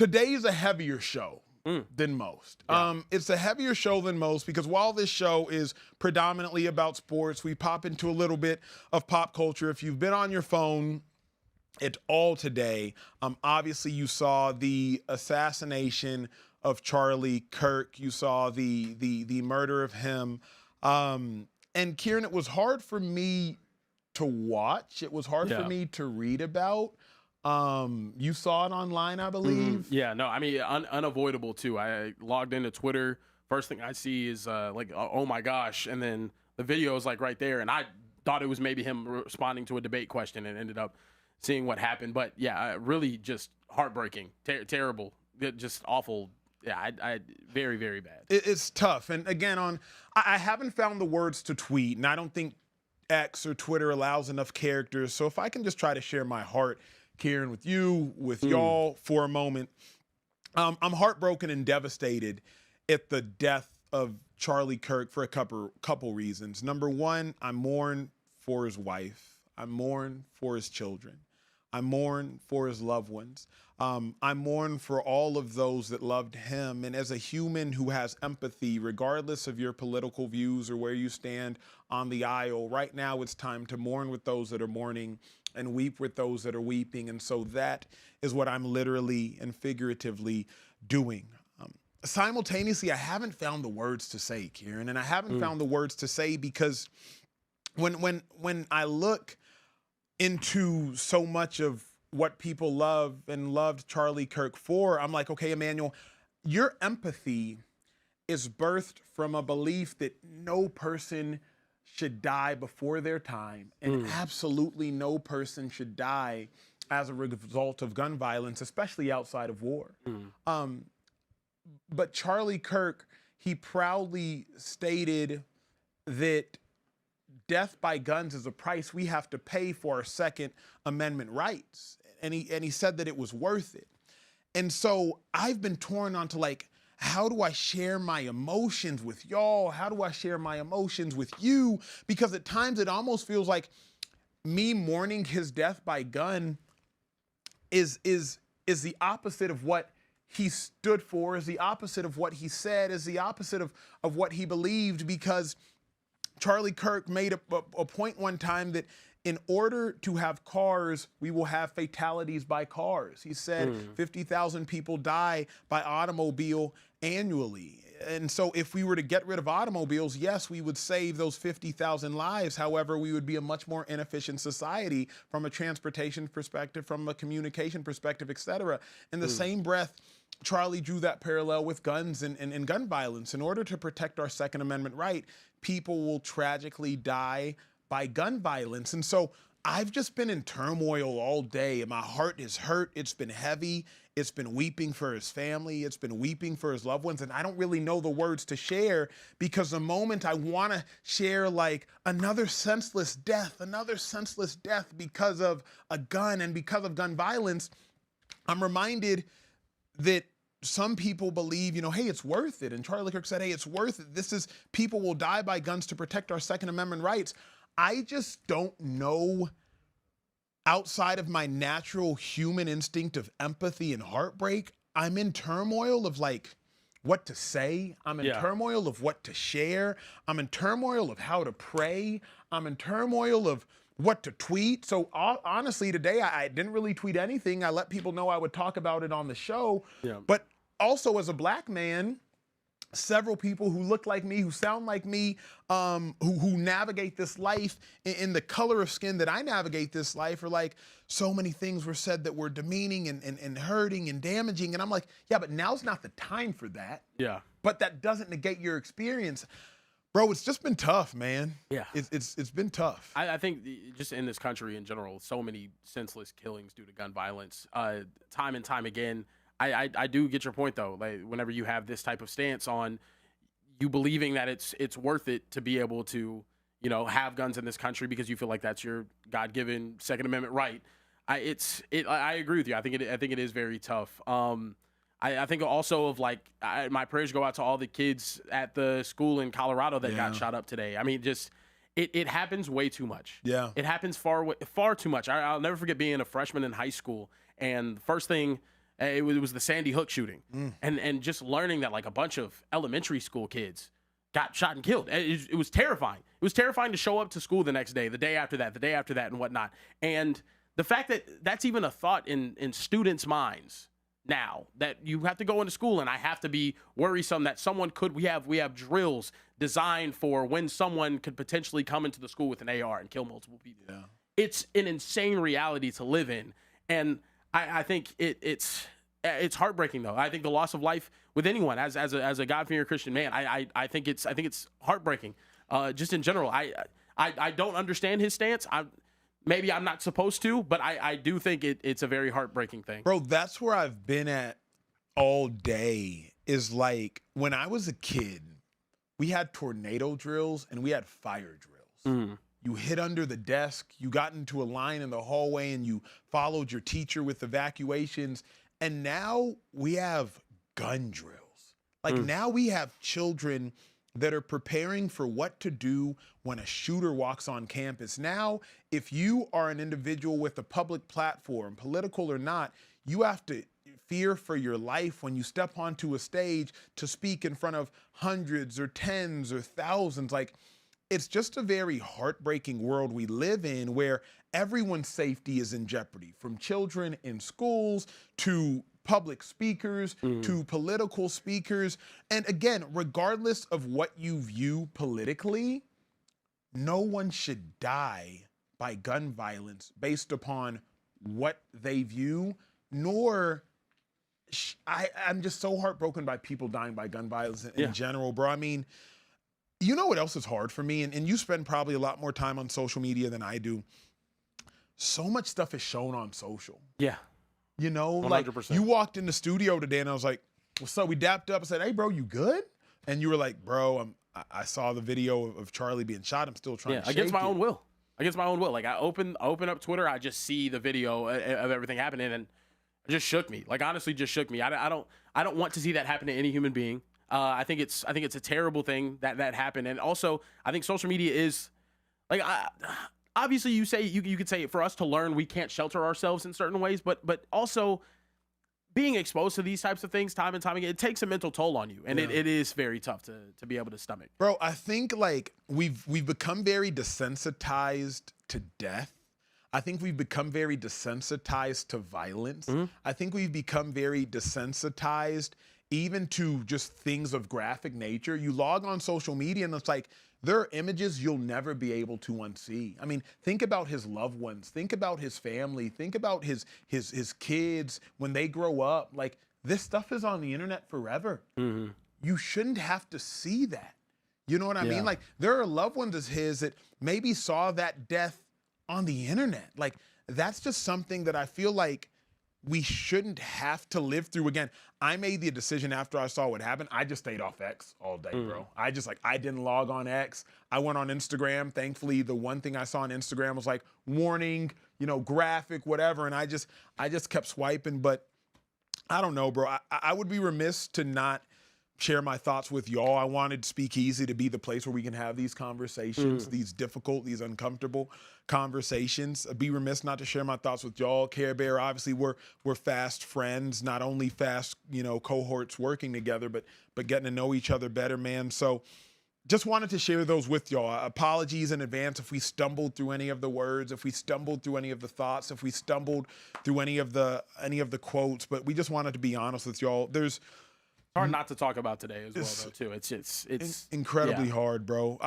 Today's a heavier show than most. Yeah. It's a heavier show than most because while this show is predominantly about sports, we pop into a little bit of pop culture. If you've been on your phone, it's all today. Obviously, you saw the assassination of Charlie Kirk. You saw the murder of him. And Kieran, it was hard for me to watch. It was hard for me to read about. You saw it online, I believe. Yeah, no, I mean, unavoidable too. I logged into Twitter. First thing I see is like, oh my gosh. And then the video is like right there. And I thought it was maybe him responding to a debate question and ended up seeing what happened. But yeah, really just heartbreaking, terrible, just awful. Yeah, I very, very bad. It's tough. And again, I haven't found the words to tweet, and I don't think X or Twitter allows enough characters. So if I can just try to share my heart, Kieran, with you, with y'all for a moment. I'm heartbroken and devastated at the death of Charlie Kirk for a couple reasons. Number one, I mourn for his wife. I mourn for his children. I mourn for his loved ones. I mourn for all of those that loved him. And as a human who has empathy, regardless of your political views or where you stand on the aisle, right now it's time to mourn with those that are mourning and weep with those that are weeping. And so that is what I'm literally and figuratively doing. Simultaneously, I haven't found the words to say, Kieran, and I haven't found the words to say because when I look into so much of what people love and loved Charlie Kirk for, I'm like, okay, Emmanuel, your empathy is birthed from a belief that no person should die before their time, and absolutely no person should die as a result of gun violence, especially outside of war. But Charlie Kirk, he proudly stated that death by guns is a price we have to pay for our Second Amendment rights. And he said that it was worth it. And so I've been torn onto like, how do I share my emotions with y'all? How do I share my emotions with you? Because at times it almost feels like me mourning his death by gun is the opposite of what he stood for, is the opposite of what he said, is the opposite of what he believed, because Charlie Kirk made a point one time that in order to have cars, we will have fatalities by cars. He said 50,000 people die by automobile annually. And so if we were to get rid of automobiles, yes, we would save those 50,000 lives. However, we would be a much more inefficient society from a transportation perspective, from a communication perspective, et cetera. In the same breath, Charlie drew that parallel with guns and gun violence. In order to protect our Second Amendment right, people will tragically die by gun violence. And so I've just been in turmoil all day, and my heart is hurt. It's been heavy. It's been weeping for his family. It's been weeping for his loved ones. And I don't really know the words to share, because the moment I want to share like another senseless death because of a gun and because of gun violence, I'm reminded that some people believe, hey, it's worth it. And Charlie Kirk said, hey, it's worth it. People will die by guns to protect our Second Amendment rights. I just don't know, outside of my natural human instinct of empathy and heartbreak, I'm in turmoil of like what to say. I'm in turmoil of what to share. I'm in turmoil of how to pray. I'm in turmoil of what to tweet. So honestly, today I didn't really tweet anything. I let people know I would talk about it on the show. But also as a black man, several people who look like me, who sound like me, who navigate this life in the color of skin that I navigate this life, are like, so many things were said that were demeaning and hurting and damaging. And I'm like, yeah, but now's not the time for that. Yeah. But that doesn't negate your experience. Bro, it's just been tough, man. Yeah. It's been tough. I think just in this country in general, so many senseless killings due to gun violence, time and time again. I do get your point, though. Like, whenever you have this type of stance on you believing that it's worth it to be able to, have guns in this country because you feel like that's your God-given Second Amendment right. I agree with you. I think it is very tough. I think also of like my prayers go out to all the kids at the school in Colorado that got shot up today. I mean, just it happens way too much. Yeah, it happens far too much. I'll never forget being a freshman in high school, and the first thing It was the Sandy Hook shooting, and just learning that like a bunch of elementary school kids got shot and killed. It was terrifying. It was terrifying to show up to school the next day, the day after that, and whatnot. And the fact that that's even a thought in students' minds now, that you have to go into school and I have to be worrisome that someone could. We have drills designed for when someone could potentially come into the school with an AR and kill multiple people. Yeah. It's an insane reality to live in, and I think it's heartbreaking though. I think the loss of life with anyone as a God-fearing Christian man, I think it's heartbreaking. Just in general, I don't understand his stance. Maybe I'm not supposed to, but I do think it's a very heartbreaking thing. Bro, that's where I've been at all day. Is like when I was a kid, we had tornado drills and we had fire drills. You hid under the desk, you got into a line in the hallway, and you followed your teacher with evacuations. And now we have gun drills. Like now we have children that are preparing for what to do when a shooter walks on campus. Now, if you are an individual with a public platform, political or not, you have to fear for your life when you step onto a stage to speak in front of hundreds or tens or thousands. Like, it's just a very heartbreaking world we live in where everyone's safety is in jeopardy, from children in schools to public speakers to political speakers. And again, regardless of what you view politically, no one should die by gun violence based upon what they view, nor I'm just so heartbroken by people dying by gun violence in general, bro. I mean, you know what else is hard for me? And you spend probably a lot more time on social media than I do. So much stuff is shown on social. Yeah. You know, 100%. like you walked in the studio today and I was like, what's up? We dapped up and said, hey, bro, you good? And you were like, bro, I saw the video of Charlie being shot. I'm still trying to shake against my own will. Against my own will. Like I open up Twitter, I just see the video of everything happening and it just shook me. Like honestly, just shook me. I don't want to see that happen to any human being. I think it's a terrible thing that happened. And also, I think social media is like obviously you could say for us to learn, we can't shelter ourselves in certain ways, but also being exposed to these types of things time and time again, it takes a mental toll on you, and it is very tough to be able to stomach. Bro, I think like we've become very desensitized to death. I think we've become very desensitized to violence. I think we've become very desensitized even to just things of graphic nature. You log on social media and it's like, there are images you'll never be able to unsee. I mean, think about his loved ones. Think about his family. Think about his kids when they grow up. Like, this stuff is on the internet forever. You shouldn't have to see that. You know what I mean? Like, there are loved ones of his that maybe saw that death on the internet. Like, that's just something that I feel like we shouldn't have to live through again. I made the decision after I saw what happened. I just stayed off X all day, bro. I didn't log on X. I went on Instagram. Thankfully, the one thing I saw on Instagram was like warning, you know, graphic, whatever. And I just kept swiping. But I don't know, bro. I would be remiss to not share my thoughts with y'all. I wanted Speakeasy to be the place where we can have these conversations, these difficult, these uncomfortable conversations. I'd be remiss not to share my thoughts with y'all. Care Bear, obviously, we're fast friends, not only fast, you know, cohorts working together, but getting to know each other better, man. So just wanted to share those with y'all. Apologies in advance if we stumbled through any of the words, if we stumbled through any of the thoughts, if we stumbled through any of the quotes, but we just wanted to be honest with y'all. It's hard not to talk about today as well, though, too. It's incredibly hard, bro.